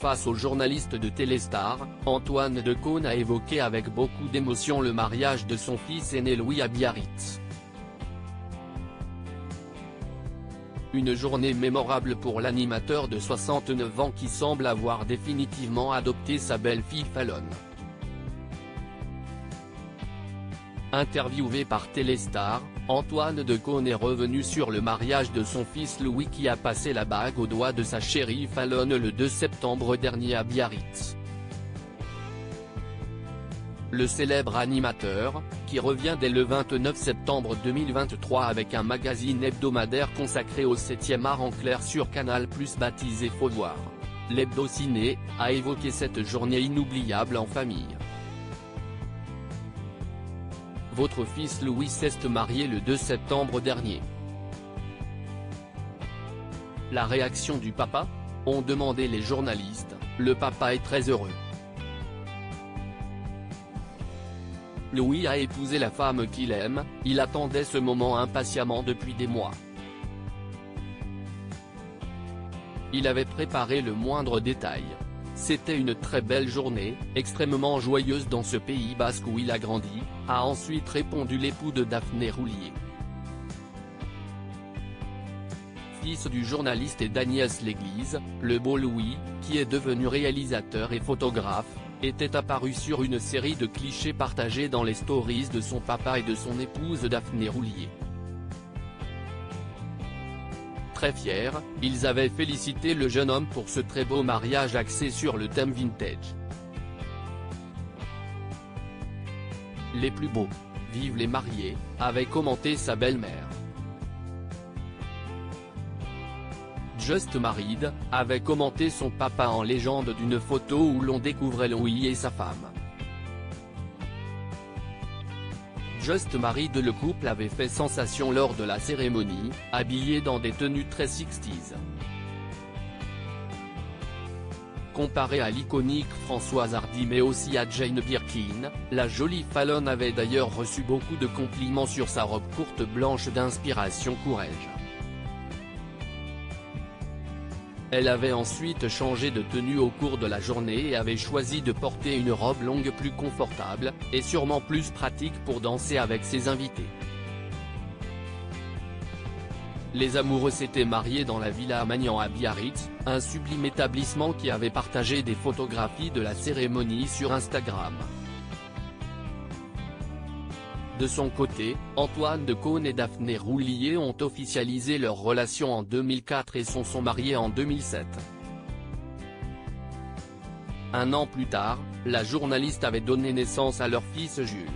Face aux journalistes de Téléstar, Antoine Decaune a évoqué avec beaucoup d'émotion le mariage de son fils aîné Louis à Biarritz. Une journée mémorable pour l'animateur de 69 ans qui semble avoir définitivement adopté sa belle-fille Fallon. Interviewé par Téléstar, Antoine Decaune est revenu sur le mariage de son fils Louis qui a passé la bague au doigt de sa chérie Fallon le 2 septembre dernier à Biarritz. Le célèbre animateur, qui revient dès le 29 septembre 2023 avec un magazine hebdomadaire consacré au 7e art en clair sur Canal+ baptisé Faut voir, l'Hebdo Ciné, a évoqué cette journée inoubliable en famille. Votre fils Louis s'est marié le 2 septembre dernier. La réaction du papa ? Ont demandé les journalistes, le papa est très heureux. Louis a épousé la femme qu'il aime, il attendait ce moment impatiemment depuis des mois. Il avait préparé le moindre détail. C'était une très belle journée, extrêmement joyeuse dans ce pays basque où il a grandi, a ensuite répondu l'époux de Daphné Roulier. Fils du journaliste et d'Agnès Léglise, le beau Louis, qui est devenu réalisateur et photographe, était apparu sur une série de clichés partagés dans les stories de son papa et de son épouse Daphné Roulier. Très fiers, ils avaient félicité le jeune homme pour ce très beau mariage axé sur le thème vintage. Les plus beaux, vive les mariés, avait commenté sa belle-mère. Just Married, avait commenté son papa en légende d'une photo où l'on découvrait Louis et sa femme. Just Married, le couple avait fait sensation lors de la cérémonie, habillé dans des tenues très 60s. Comparée à l'iconique Françoise Hardy mais aussi à Jane Birkin, la jolie Fallon avait d'ailleurs reçu beaucoup de compliments sur sa robe courte blanche d'inspiration Courrèges. Elle avait ensuite changé de tenue au cours de la journée et avait choisi de porter une robe longue plus confortable, et sûrement plus pratique pour danser avec ses invités. Les amoureux s'étaient mariés dans la Villa Magnan à Biarritz, un sublime établissement qui avait partagé des photographies de la cérémonie sur Instagram. De son côté, Antoine Decaune et Daphné Roulier ont officialisé leur relation en 2004 et sont mariés en 2007. Un an plus tard, la journaliste avait donné naissance à leur fils Jules.